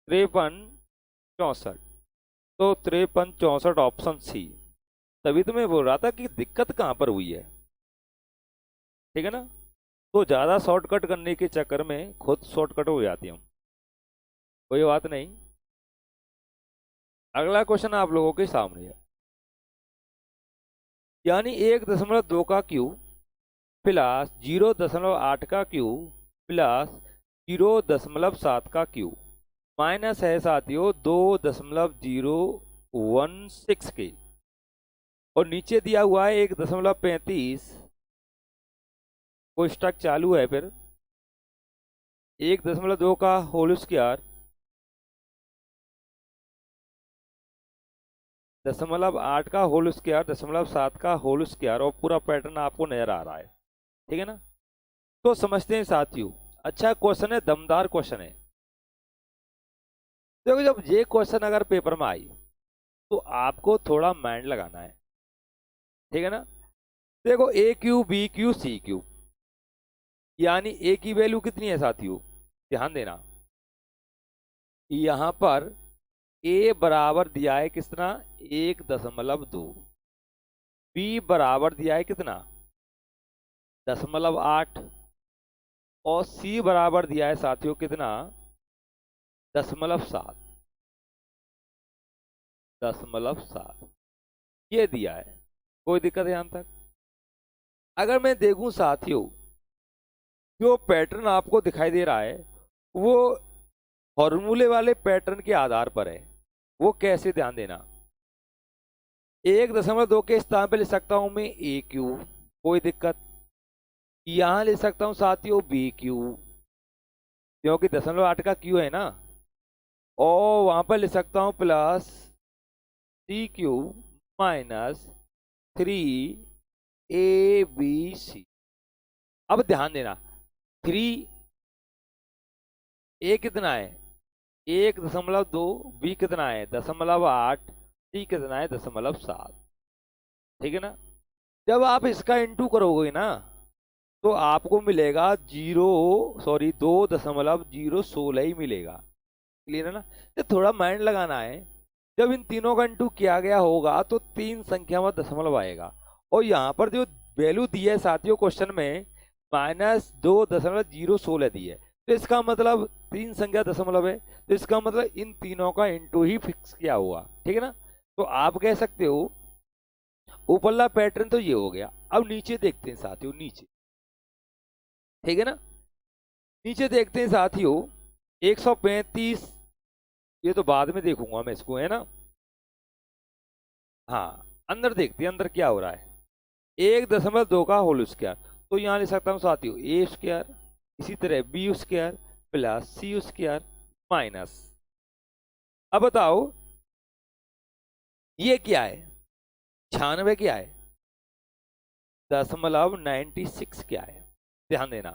53 64, तो 53 64 ऑप्शन सी। तभी तो मैं बोल रहा था कि दिक्कत कहाँ पर हुई है। ठीक है ना? तो ज़्यादा शॉर्टकट करने के चक्कर में खुद शॉर्टकट हो जाती हूँ। कोई बात नहीं। अगला क्वेश्चन आप लोगों के सामने है, यानी 1.2 का क्यूब प्लस 0.8 का क्यूब प्लस 0.7 का क्यूब माइनस है साथियों 2.016 के, और नीचे दिया हुआ है 1.35। कोई स्टक चालू है। फिर 1.2 का होल स्क्वायर 0.8 का होल स्क्वायर 0.7 का होल स्क्वायर, और पूरा पैटर्न आपको नजर आ रहा है। ठीक है ना? तो समझते हैं साथियों। अच्छा क्वेश्चन है, दमदार क्वेश्चन है। देखो जब ये क्वेश्चन अगर पेपर में आई तो आपको थोड़ा माइंड लगाना है। ठीक है ना? देखो A cube B cube C cube, यानी ए की वैल्यू कितनी है साथियों? ध्यान देना, यहां पर ए बराबर दिया है कितना? 1.2। बी बराबर दिया है कितना? 0.8। और सी बराबर दिया है साथियों कितना? 0.7। 0.7 ये दिया है। कोई दिक्कत है यहां तक? अगर मैं देखूं साथियों, जो पैटर्न आपको दिखाई दे रहा है वो फॉर्मूले वाले पैटर्न के आधार पर है। वो कैसे? ध्यान देना। 1.2 के स्थान पे लिख सकता हूं मैं ए क्यू, कोई दिक्कत। यहां ले सकता हूं साथियों बी क्यू, क्योंकि 0.8 का क्यू है ना। और वहां पर लिख सकता हूं plus C cube minus 3 ABC। अब ध्यान देना, 3 ए कितना है? 1.2। बी कितना है? 0.8। सी कितना है? 0.7। ठीक है ना? जब आप इसका इंटू करोगे ना तो आपको मिलेगा 2.016 ही मिलेगा। क्लियर है ना? तो थोड़ा माइंड लगाना है। जब इन तीनों का इंटू किया गया होगा तो 3 संख्या में दशमलव आएगा। और यहाँ पर जो वैल्यू दी है साथियों क्वेश्चन में -2.016 दी है, तो इसका मतलब 3 संख्या दशमलव है, तो इसका मतलब इन तीनों का इंटू ही फिक्स किया हुआ। ठीक है ना? तो आप कह सकते हो ऊपरला पैटर्न तो ये हो गया। अब नीचे देखते हैं साथियों, नीचे। ठीक है ना? नीचे देखते हैं साथियों, 135 ये तो बाद में देखूंगा मैं इसको, है ना। हाँ, अंदर देखते हैं अंदर क्या हो रहा है। 1.2 का होल स्क्वायर, तो यहाँ लिख सकता हूँ साथियों ए स्क्वायर, इसी तरह B square plus C square minus. अब बताओ ये क्या है, 96 क्या है, 0.96 क्या है। ध्यान देना,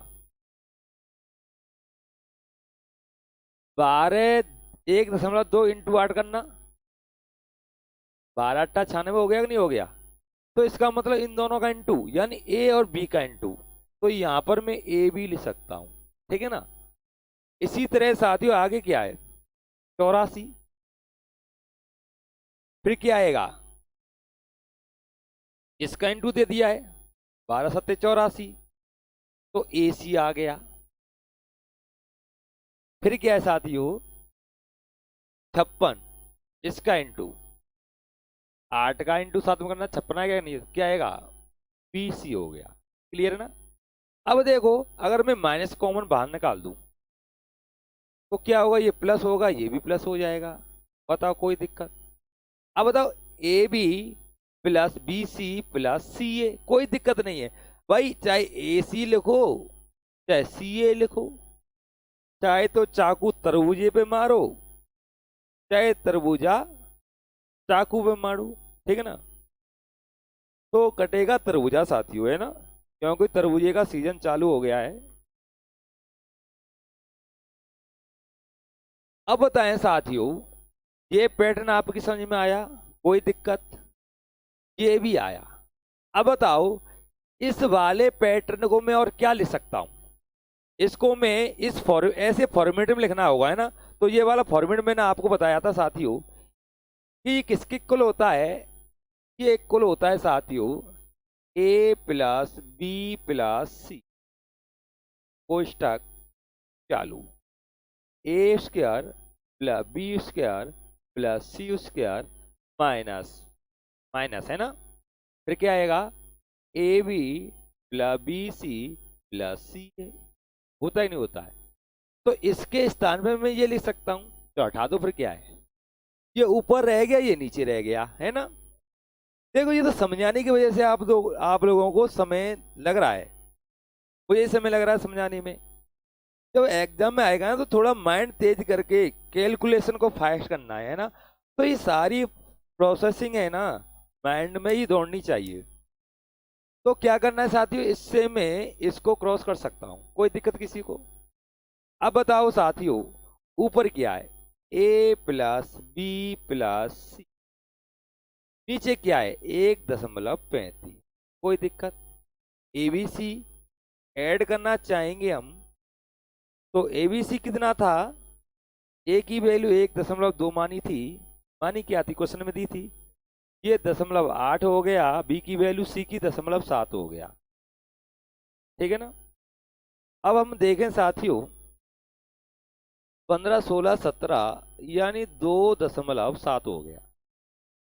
1.2 इंटू 8 करना, 12×8 = 96 हो गया कि नहीं हो गया। तो इसका मतलब इन दोनों का इंटू, यानी ए और बी का इंटू। तो यहां पर मैं ए बी लिख सकता हूं, ठीक है ना। इसी तरह साथियों आगे क्या है, 84, फिर क्या आएगा, इसका इंटू दे दिया है, 12×7 = 84, तो ए सी आ गया। फिर क्या है साथियों, 56, इसका इंटू 8 का इंटू 7 में करना, 56 आएगा नहीं, क्या आएगा, बी सी हो गया। क्लियर है ना। अब देखो अगर मैं माइनस कॉमन बाहर निकाल दूं तो क्या होगा, ये प्लस होगा, ये भी प्लस हो जाएगा। बताओ कोई दिक्कत। अब बताओ A B plus B C plus C A, कोई दिक्कत नहीं है भाई, चाहे ए सी लिखो चाहे सी ए लिखो, चाहे तो चाकू तरबूजे पे मारो चाहे तरबूजा चाकू पे मारो, ठीक है ना। तो कटेगा तरबूजा साथियों, है ना, क्योंकि तरबूजे का सीजन चालू हो गया है। अब बताएं साथियों, ये पैटर्न आपकी समझ में आया, कोई दिक्कत, ये भी आया। अब बताओ इस वाले पैटर्न को मैं और क्या लिख सकता हूं, इसको मैं इस ऐसे फॉर्मेट में लिखना होगा, है ना। तो ये वाला फॉर्मेट मैंने आपको बताया था साथियों कि ये किसके इक्वल होता है, ये इक्वल होता है साथियों A plus B plus C, कोष्टक चालू, A square plus B square plus C square minus minus, है ना। फिर क्या आएगा, A B plus B C plus C A, होता ही नहीं होता है। तो इसके स्थान पे मैं ये लिख सकता हूं, तो हटा दो, फिर क्या है, ये ऊपर रह गया ये नीचे रह गया, है ना। देखो ये तो समझाने की वजह से आप लोगों को समय लग रहा है, मुझे समय लग रहा है समझाने में। जब एग्जाम में आएगा ना तो थोड़ा माइंड तेज करके कैलकुलेशन को फास्ट करना है ना। तो ये सारी प्रोसेसिंग है ना माइंड में ही दौड़नी चाहिए। तो क्या करना है साथियों, इससे मैं इसको क्रॉस कर सकता हूँ, कोई दिक्कत किसी को। अब बताओ साथियों ऊपर क्या है, ए प्लस बी प्लस सी, नीचे क्या है 1.35, कोई दिक्कत। एबीसी ऐड करना चाहेंगे हम, तो एबीसी कितना था, ए की वैल्यू 1.2 मानी थी, मानी क्या थी क्वेश्चन में दी थी, ये 0.8 हो गया, बी की वैल्यू सी की 0.7 हो गया, ठीक है ना। अब हम देखें साथियों 15, 16, 17 यानी 2.7 हो गया।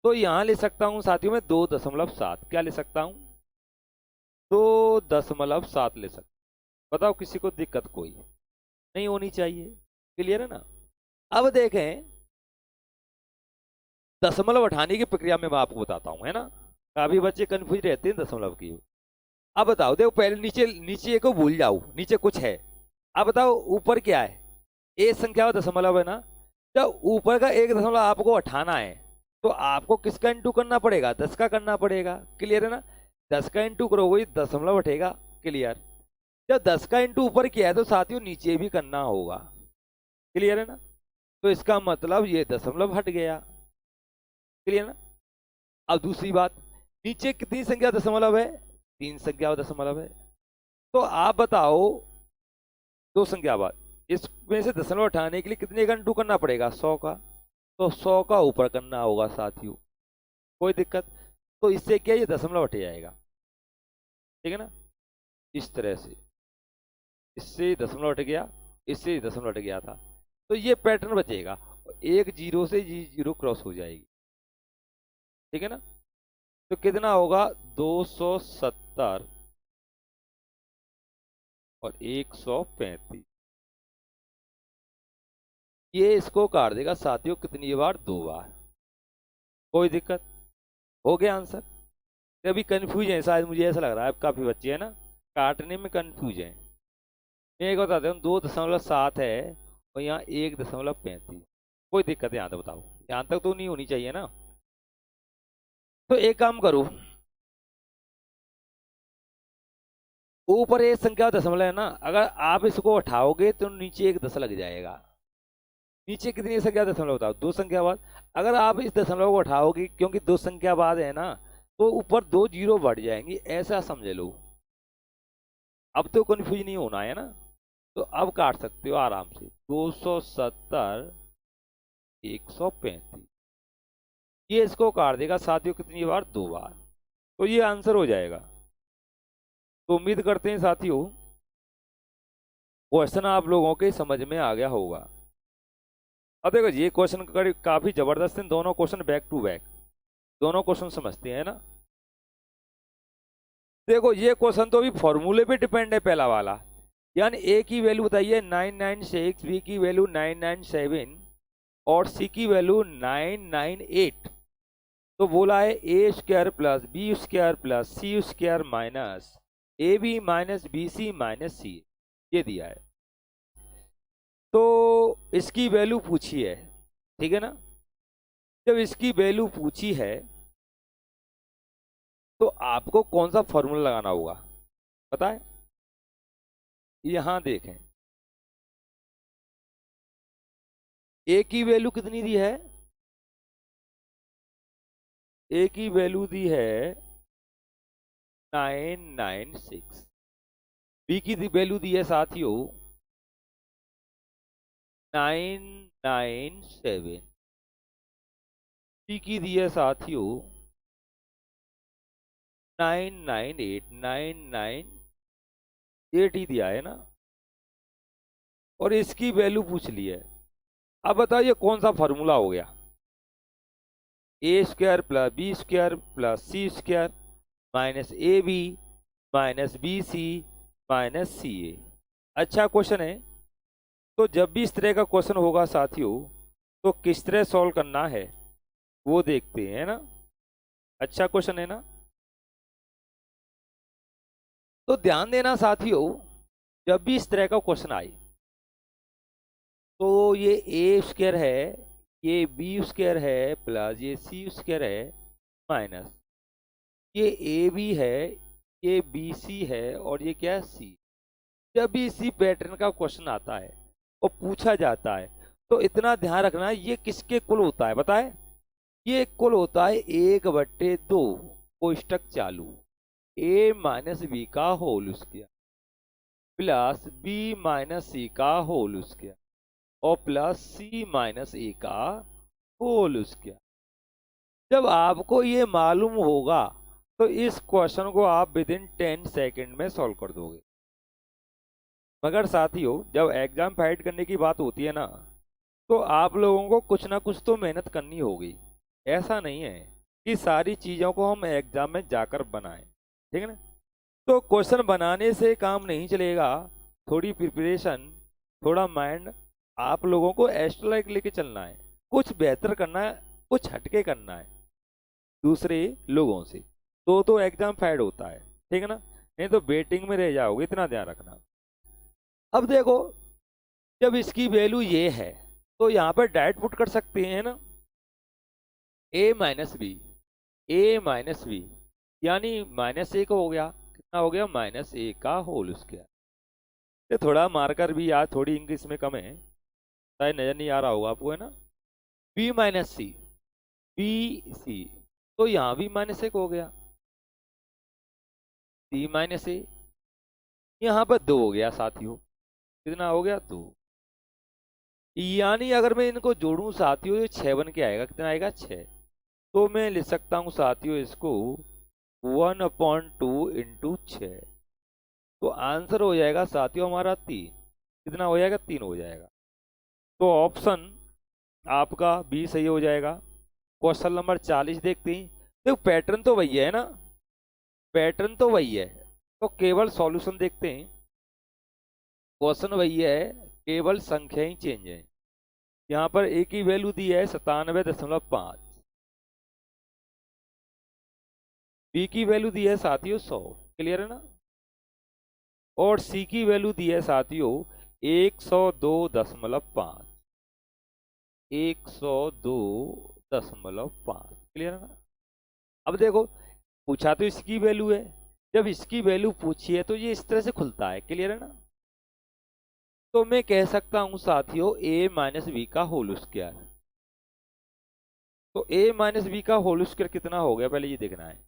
तो यहां ले सकता हूं साथियों में 2.7, क्या ले सकता हूं 2.7 ले सकता। बताओ किसी को दिक्कत कोई नहीं होनी चाहिए, क्लियर है ना। अब देखें दशमलव हटाने की प्रक्रिया में मैं आपको बताता हूं, है ना, काफी बच्चे कंफ्यूज रहते हैं दशमलव की। अब बताओ देखो पहले नीचे नीचे को भूल जाओ, नीचे कुछ है। अब बताओ ऊपर क्या है, ए संख्या दशमलव है ना, जब ऊपर का 1 दशमलव आपको हटाना है तो आपको किसका इंटू करना पड़ेगा, 10 का करना पड़ेगा, क्लियर है ना। 10 का इंटू करोगे दशमलव हटेगा, क्लियर। जब 10 का इंटू ऊपर किया है तो साथियों नीचे भी करना होगा, क्लियर है ना। तो इसका मतलब ये दशमलव हट गया, क्लियर ना। अब दूसरी बात, नीचे कितनी संख्या दशमलव है, 3 संख्या दशमलव है। तो आप बताओ 2 संख्या बाद इसमें से दशमलव हटाने के लिए कितने का इंटू करना पड़ेगा, 100 का। तो 100 का ऊपर करना होगा साथियों, कोई दिक्कत। तो इससे क्या ये दशमलव हट जाएगा, ठीक है ना, इस तरह से। इससे दशमलव हट गया, इससे दशमलव हट गया था, तो ये पैटर्न बचेगा, एक जीरो से जीरो क्रॉस हो जाएगी, ठीक है ना। तो कितना होगा 270 और 135, ये इसको काट देगा साथियों कितनी बार, 2 बार। कोई दिक्कत, हो गया आंसर। तो अभी कंफ्यूज है शायद, मुझे ऐसा लग रहा है काफी बच्चे है ना काटने में कंफ्यूज है। मैं एक बताते हूँ, 2.7 है और यहाँ 1.35। कोई दिक्कत है यहाँ तक, बताओ यहाँ तक तो नहीं होनी चाहिए ना। तो एक काम करो, ऊपर एक संख्या दशमलव है ना, अगर आप इसको उठाओगे तो नीचे एक 10 लग जाएगा। नीचे कितनी संख्या दशमलव बताओ, 2 संख्या बाद। अगर आप इस दशमलव को उठाओगे, क्योंकि 2 संख्या बाद है ना, तो ऊपर 2 जीरो बढ़ जाएंगी, ऐसा समझ लो। अब तो कंफ्यूज नहीं होना है ना। तो अब काट सकते हो आराम से, 270 135। ये इसको काट देगा साथियों कितनी बार, 2 बार। तो ये आंसर हो जाएगा। तो उम्मीद करते हैं साथियों क्वेश्चन आप लोगों के समझ में आ गया होगा। अब देखो ये क्वेश्चन काफी जबरदस्त है, दोनों क्वेश्चन बैक टू बैक, दोनों क्वेश्चन समझते हैं ना। देखो ये क्वेश्चन तो अभी फॉर्मूले पे डिपेंड है पहला वाला, यानी ए की वैल्यू बताइए 996, बी की वैल्यू 997 और सी की वैल्यू 998। तो बोला है A square plus B square plus C square minus A B minus B C minus C, ये दिया है। तो इसकी वैल्यू पूछी है, ठीक है ना। जब इसकी वैल्यू पूछी है तो आपको कौन सा फॉर्मूला लगाना होगा पता है। यहां देखें, ए की वैल्यू कितनी दी है, ए की वैल्यू दी है 996, बी की वैल्यू दी है साथियों 997, सी की दी है साथियों 998, 998 ही दिया है ना, और इसकी वैल्यू पूछ ली है। अब बताइए कौन सा फॉर्मूला हो गया, A square plus B square plus C square minus A B minus B C minus C A. अच्छा क्वेश्चन है। तो जब भी इस तरह का क्वेश्चन होगा साथियों, तो किस तरह सॉल्व करना है वो देखते हैं ना। अच्छा क्वेश्चन है ना। तो ध्यान देना साथियों, जब भी इस तरह का क्वेश्चन आए तो ये ए स्क्वायर है, ये बी स्क्वायर है प्लस ये सी स्क्वायर है माइनस ये ए बी है, ये बी सी है और ये क्या है सी। जब भी इसी पैटर्न का क्वेश्चन आता है और पूछा जाता है तो इतना ध्यान रखना ये किसके कुल होता है बताए। ये कुल होता है 1/2 कोष्टक चालू, ए माइनस बी का whole square plus B minus C का होल स्क्वायर और प्लस सी माइनस ए का होल स्क्वायर। जब आपको ये मालूम होगा तो इस क्वेश्चन को आप विद इन 10 सेकेंड में सॉल्व कर दोगे। मगर साथियों जब एग्जाम फाइट करने की बात होती है ना, तो आप लोगों को कुछ ना कुछ तो मेहनत करनी होगी। ऐसा नहीं है कि सारी चीज़ों को हम एग्जाम में जाकर बनाएं, ठीक है ना। तो क्वेश्चन बनाने से काम नहीं चलेगा, थोड़ी प्रिपरेशन, थोड़ा माइंड आप लोगों को एक्स्ट्रा लेके चलना है, कुछ बेहतर करना है, कुछ हटके करना है दूसरे लोगों से, तो एग्जाम फाइट होता है, ठीक है ना। नहीं तो वेटिंग में रह जाओगे, इतना ध्यान रखना। अब देखो जब इसकी वैल्यू ये है तो यहाँ पर डायरेक्ट पुट कर सकते हैं ना, ए माइनस बी, ए माइनस बी यानी माइनस ए का हो गया, कितना हो गया माइनस ए का होल स्क्वायर। ये थोड़ा मार्कर भी यार, थोड़ी इंग्लिश में कम है, शायद नजर नहीं आ रहा होगा आपको, है ना। बी माइनस सी, बी सी, तो यहाँ भी माइनस एक हो गया, सी माइनस ए, यहाँ पर 2 हो गया साथियों, कितना हो गया 2। यानी अगर मैं इनको जोड़ूं साथियों ये 6 बन के आएगा, कितना आएगा 6। तो मैं लिख सकता हूँ साथियों इसको 1/2 इंटू 6। तो आंसर हो जाएगा साथियों हमारा 3, कितना हो जाएगा 3 हो जाएगा। तो ऑप्शन आपका बी सही हो जाएगा। क्वेश्चन नंबर 40 देखते हैं। देखो पैटर्न तो वही है ना, पैटर्न तो वही है, तो केवल सॉल्यूशन देखते हैं। क्वेश्चन वही है, केवल संख्याएं चेंज है। यहाँ पर ए की वैल्यू दी है 97.5, बी की वैल्यू दी है साथियों 100, क्लियर है ना, और सी की वैल्यू दी है साथियों 102.5, 102.5, क्लियर है ना। अब देखो पूछा तो इसकी वैल्यू है, जब इसकी वैल्यू पूछी है तो ये इस तरह से खुलता है, क्लियर है ना। तो मैं कह सकता हूं साथियों a माइनस बी का होल स्क्वायर। तो a माइनस बी का होल स्क्वायर कितना हो गया, पहले ये देखना है।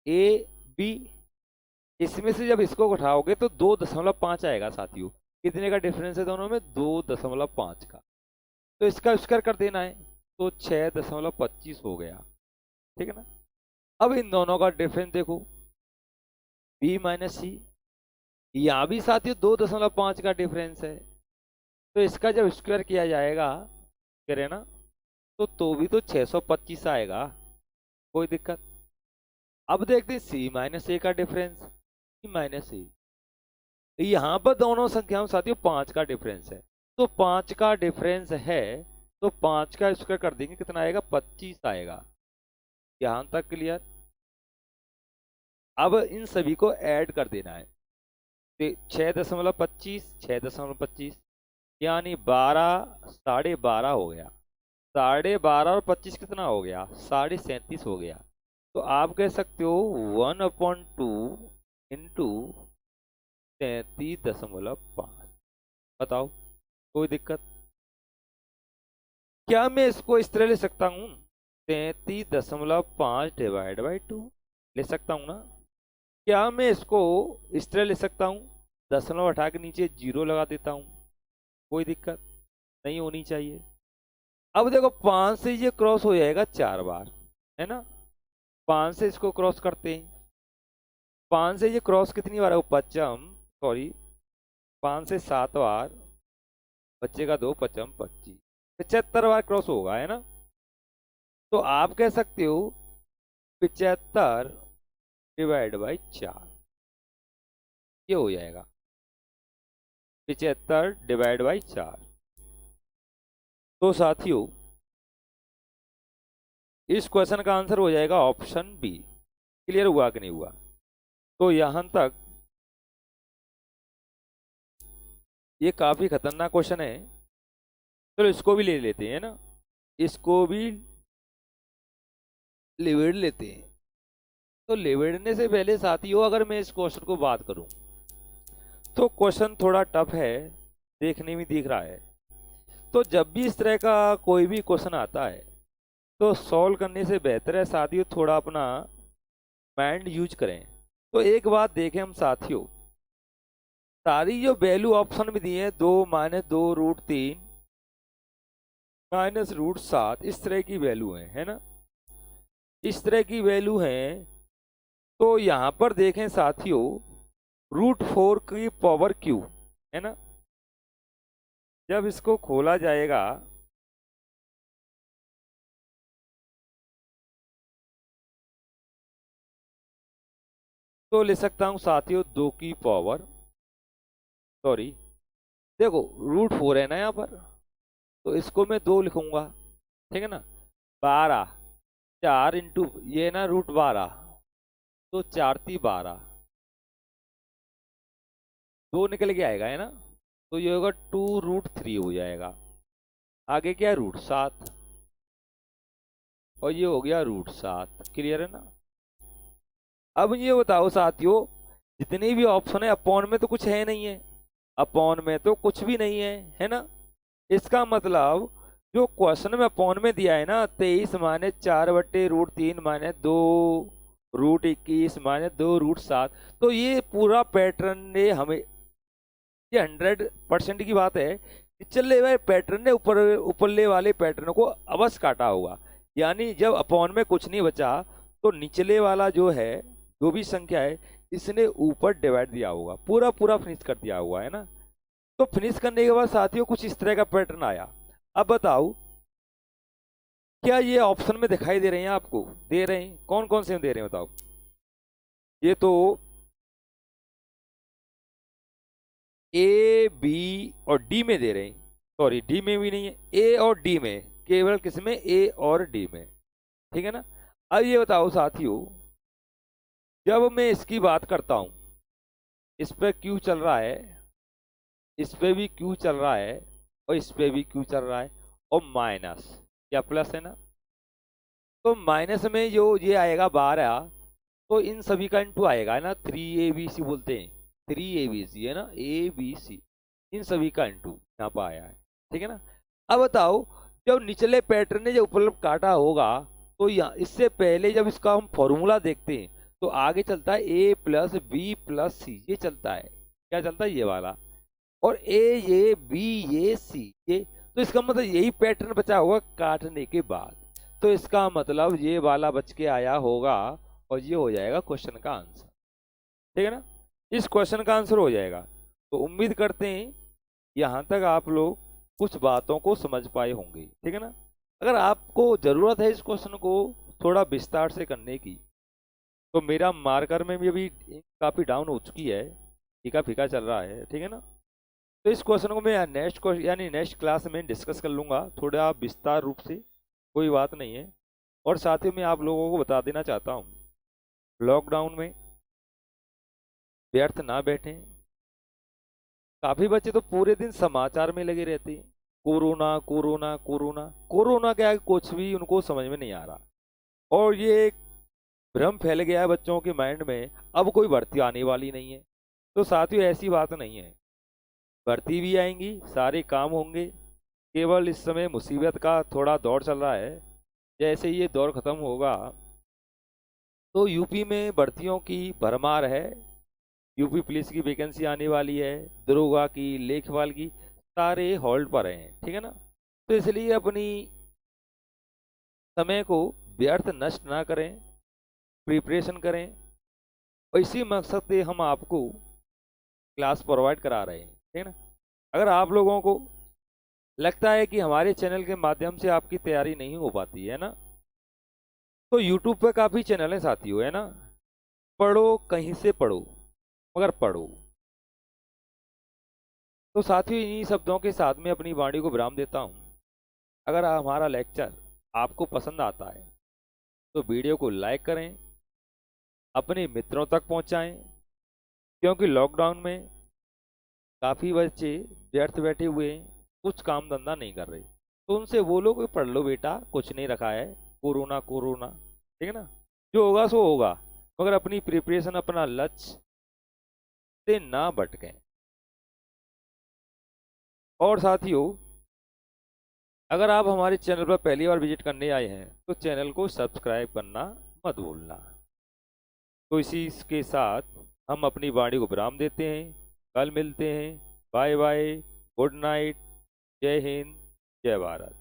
a b, इसमें से जब इसको उठाओगे तो 2.5 आएगा साथियों। कितने का डिफरेंस है दोनों में, 2.5 का। तो इसका स्क्वायर कर देना है, तो 6.25 हो गया, ठीक है ना। अब इन दोनों का डिफरेंस देखो, b माइनस सी, यहाँ भी साथियों 2.5 का डिफरेंस है। तो इसका जब स्क्वायर किया जाएगा, करे ना, तो भी तो 625 आएगा, कोई दिक्कत। अब देखते हैं सी माइनस ए का डिफरेंस, सी माइनस ए, यहाँ पर दोनों संख्याओं साथियों 5 का डिफरेंस है। तो 5 का डिफरेंस है, तो 5 का स्क्वायर कर देंगे, कितना आएगा, 25 आएगा। यहां तक क्लियर। अब इन सभी को ऐड कर देना है, 6.25, 6.25 यानी 12, 12.5 हो गया। 12.5 और 25 कितना हो गया, 37.5 हो गया। तो आप कह सकते हो 1/2 इंटू 37.5। बताओ कोई दिक्कत। क्या मैं इसको इस तरह ले सकता हूँ, 33.5 डिवाइड बाई 2 ले सकता हूँ ना। क्या मैं इसको इस तरह ले सकता हूँ, दशमलव हटा के नीचे 0 लगा देता हूँ, कोई दिक्कत नहीं होनी चाहिए। अब देखो 5 से ये क्रॉस हो जाएगा 4 बार, है ना। 5 से इसको क्रॉस करते हैं, 5 से ये क्रॉस कितनी बार है, पचम, सॉरी 5 से 7 बार, बच्चे का 2 पचम 25, 75 बार क्रॉस होगा, है ना। तो आप कह सकते हो 75 डिवाइड बाई 4, ये हो जाएगा 75 डिवाइड बाई 4। तो साथियों इस क्वेश्चन का आंसर हो जाएगा ऑप्शन बी। क्लियर हुआ कि नहीं हुआ। तो यहां तक ये काफी खतरनाक क्वेश्चन है, चलो इसको भी ले लेते हैं ना, इसको भी लिवेड़ लेते हैं। तो लिवेड़ने से पहले साथियों अगर मैं इस क्वेश्चन को बात करूं तो क्वेश्चन थोड़ा टफ है, देखने में दिख रहा है। तो जब भी इस तरह का कोई भी क्वेश्चन आता है तो सॉल्व करने से बेहतर है साथियों थोड़ा अपना माइंड यूज करें। तो एक बात देखें हम साथियों, सारी जो वैल्यू ऑप्शन में दी है 2 - 2 √3 -√7, इस तरह की वैल्यू है ना, इस तरह की वैल्यू है। तो यहां पर देखें साथियों √4 की पावर क्यू, है ना। जब इसको खोला जाएगा तो ले सकता हूं साथियों 2 की पावर, सॉरी देखो √4 है ना यहाँ पर, तो इसको मैं 2 लिखूंगा, ठीक है ना। 12, 4 इंटू ये ना √12, तो 4 × 12, 2 निकल के आएगा, है ना। तो ये होगा 2√3 हो जाएगा। आगे क्या है, √7, और ये हो गया √7। क्लियर है ना। अब ये बताओ साथियों जितने भी ऑप्शन है अपॉन में तो कुछ है नहीं है, अपॉन में तो कुछ भी नहीं है ना। इसका मतलब जो क्वेश्चन में अपॉन में दिया है ना 23 - 4/√3 - 2 √21 - 2 √7, तो ये पूरा पैटर्न ने हमें, ये 100% की बात है, निचले वाले पैटर्न ने ऊपरले वाले पैटर्न को अवश्य काटा होगा। यानी जब अपॉन में कुछ नहीं बचा तो निचले वाला जो है जो भी संख्या है इसने ऊपर डिवाइड दिया होगा, पूरा पूरा फिनिश कर दिया हुआ, है ना। तो फिनिश करने के बाद साथियों कुछ इस तरह का पैटर्न आया। अब बताओ क्या ये ऑप्शन में दिखाई दे रहे हैं आपको, दे रहे हैं, कौन कौन से दे रहे हैं बताओ। ये तो ए बी और डी में दे रहे हैं, सॉरी डी में भी नहीं है, ए और डी में, केवल किस में, ए और डी में, ठीक है ना। अब ये बताओ साथियों, जब मैं इसकी बात करता हूं, इस पे क्यू चल रहा है, इस पे भी क्यू चल रहा है, और इस पे भी क्यू चल रहा है, और माइनस या प्लस है ना, तो माइनस में जो ये आएगा 12, तो इन सभी का इंटू आएगा, है ना, 3ABC बोलते हैं, 3ABC है ना, ABC, इन सभी का इंटू यहाँ पर आया है, ठीक है ना। अब बताओ, जब निचले पैटर्न ने जब उपलब्ध काटा होगा, तो यहाँ इससे पहले जब इसका हम फॉर्मूला देखते हैं, तो आगे चलता है A+B+C, ये चलता है, क्या चलता है, ये वाला, और ये B ये C ये, तो इसका मतलब यही पैटर्न बचा होगा काटने के बाद, तो इसका मतलब ये वाला बच के आया होगा, और ये हो जाएगा क्वेश्चन का आंसर, ठीक है ना, इस क्वेश्चन का आंसर हो जाएगा। तो उम्मीद करते हैं यहाँ तक आप लोग कुछ बातों को समझ पाए होंगे, ठीक है ना। अगर आपको ज़रूरत है इस क्वेश्चन को थोड़ा विस्तार से करने की, तो मेरा मार्कर में भी अभी काफ़ी डाउन हो चुकी है, फीका फीका चल रहा है, ठीक है ना। तो इस क्वेश्चन को मैं नेक्स्ट यानी नेक्स्ट क्लास में डिस्कस कर लूँगा थोड़ा विस्तार रूप से, कोई बात नहीं है। और साथ ही मैं आप लोगों को बता देना चाहता हूँ, लॉकडाउन में व्यर्थ ना बैठें। काफ़ी बच्चे तो पूरे दिन समाचार में लगे रहते हैं, कोरोना कोरोना कोरोना, कोरोना क्या है कुछ भी उनको समझ में नहीं आ रहा, और ये एक भ्रम फैल गया है बच्चों के माइंड में, अब कोई भर्ती आने वाली नहीं है। तो साथियों ऐसी बात नहीं है, भर्ती भी आएंगी, सारे काम होंगे, केवल इस समय मुसीबत का थोड़ा दौर चल रहा है। जैसे ये दौर ख़त्म होगा, तो यूपी में भर्तियों की भरमार है, यूपी पुलिस की वैकेंसी आने वाली है, दरोगा की, लेखपाल की, सारे होल्ड पर हैं, ठीक है ना। तो इसलिए अपनी समय को व्यर्थ नष्ट ना करें, प्रिपरेशन करें, और इसी मकसद से हम आपको क्लास प्रोवाइड करा रहे हैं, ठीक है ना। अगर आप लोगों को लगता है कि हमारे चैनल के माध्यम से आपकी तैयारी नहीं हो पाती है ना, तो यूट्यूब पे काफ़ी चैनल हैं साथियों, है ना, पढ़ो कहीं से पढ़ो, मगर पढ़ो। तो साथियों इन्हीं शब्दों के साथ में अपनी वाणी को विराम देता हूँ। अगर हमारा लेक्चर आपको पसंद आता है, तो वीडियो को लाइक करें, अपने मित्रों तक पहुँचाएं, क्योंकि लॉकडाउन में काफ़ी बच्चे व्यर्थ बैठे हुए हैं, कुछ काम धंधा नहीं कर रहे, तो उनसे बोलो कि पढ़ लो बेटा, कुछ नहीं रखा है, कोरोना कोरोना, ठीक है ना, जो होगा सो होगा, मगर अपनी प्रिपरेशन, अपना लक्ष्य से ना भटकें। और साथियों, अगर आप हमारे चैनल पर पहली बार विजिट करने आए हैं, तो चैनल को सब्सक्राइब करना मत भूलना। तो इसी के साथ हम अपनी वाणी को विराम देते हैं, कल मिलते हैं, बाय बाय, गुड नाइट, जय हिंद, जय भारत।